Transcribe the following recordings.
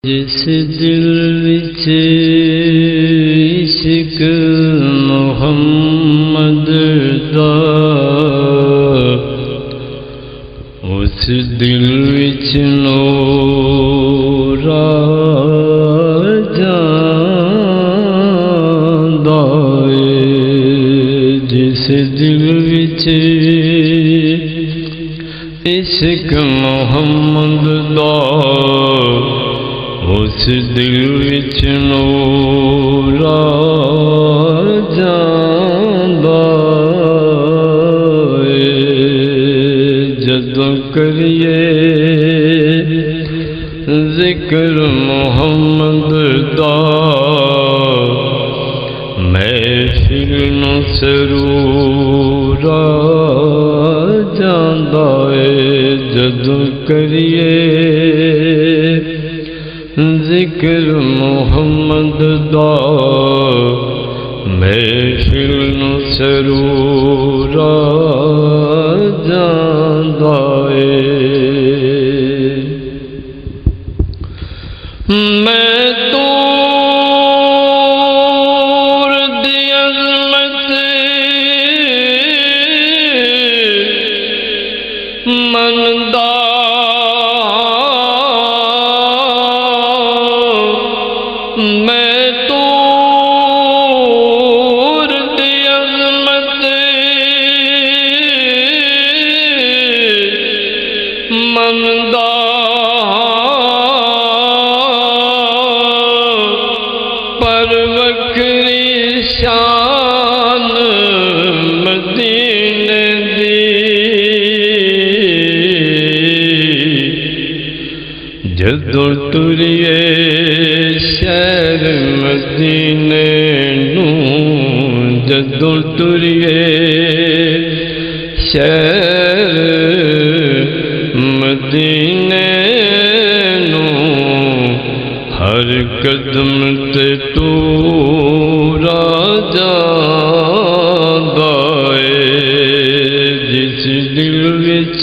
जिस दिल विच इश्क मुहम्मद दा, उस दिल विच नूर आ जांदा है। जिस दिल विच इश्क मुहम्मद दा, उस दिल विच नूर आ जांदा है। जदों करिए जिक्र मुहम्मद दा, महफिल नूं सरूर आ जांदा है। जदों करिए जिक्र मुहम्मद दा, महफिल नूं सरूर आ जांदा है। मैं तूर दी अज़मत मनदा, मैं तूर दी अज़मत मनदा, पर वक्री शान मदीने दी। जदों तुरिए शहर मदीने नूं, जदों तुरिए शहर मदीने नूं, हर कदम ते टूर आ जांदा है। जिस दिल विच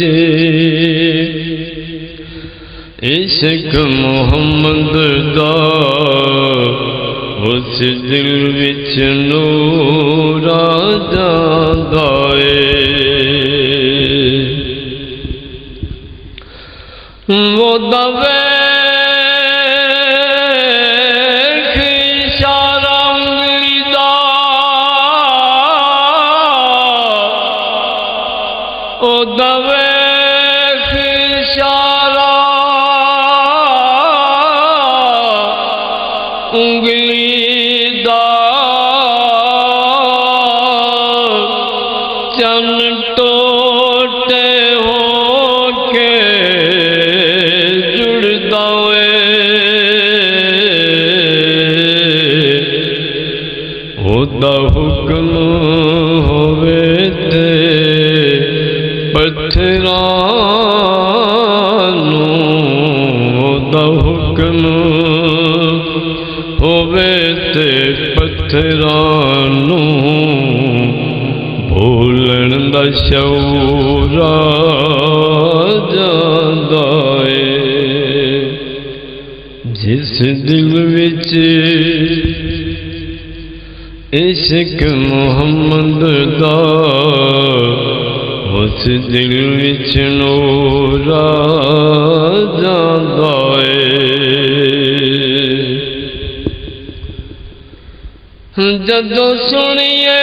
इश्क मुहम्मद दा, उस दिल विच नूर आ जांदा है। वो वेख इशारा उंगली दा, ओ वेख इशारा उंगली दा, चन टोटे होके जुड़दा है। ओदा हुक्म होवे ते पत्थरां नूं, ओदा हुक्म होवे ते पत्थरां नूं, भूलण दा शऊर आ जांदा है। जिस दिल विच इश्क मुहम्मद दा, उस दिल विच नूर आ जांदा है। जदों सुनिए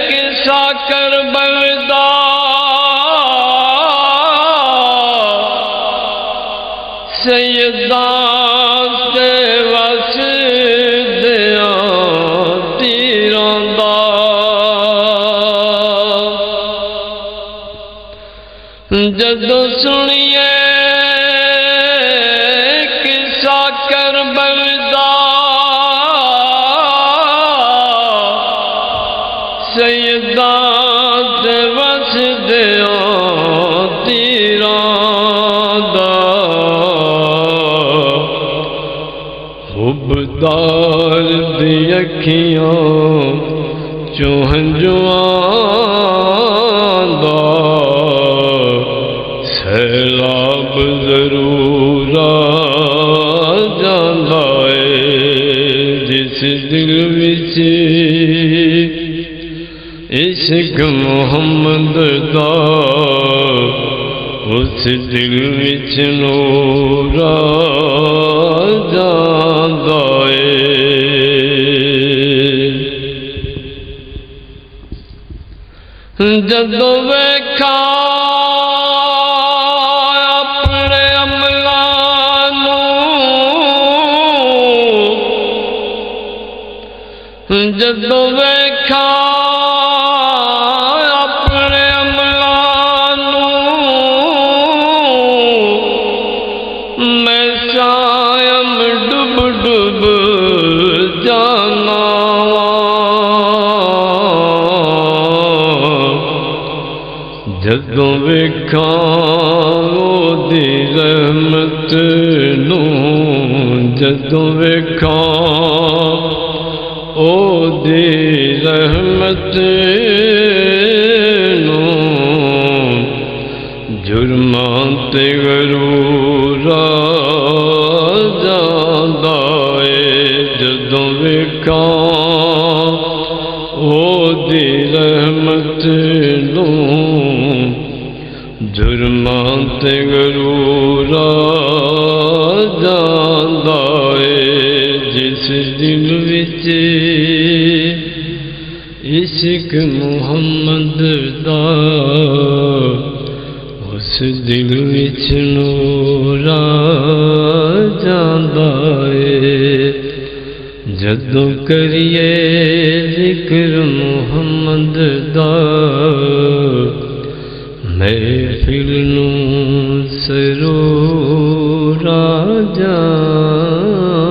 किस्सा करबल दा, सैयदां ते वसदियां तीरां दा। जदों सुनिए किस्सा करबल दा, सैयदां ते वसदियां तीरां दा। हुब्बदार दी अखियां चों हंजुआं दा, सैलाब जरूर इश्क मुहम्मद दा उस दिल विच नूर आ जांदा ए। जदों वेखा अपने अमलां नूं, जदों वेखा अपने अमलां नूं, मैं शायम डुब डुब जाना जदों वेखा ओदी रहमत नूं, जदों वेखा ओदी रहमत नूं, जुर्मां ते गरूर आ जांदा ए। जदों वेखा ओदी रहमत नूं, जुर्मां ते गरूर आ जांदा ए। जिस दिल विच इश्क मुहम्मद दा उस दिल विच नूर आ जांदा ए। जदों करिए जिक्र मुहम्मद दा महफिल नूं सरूर आ जांदा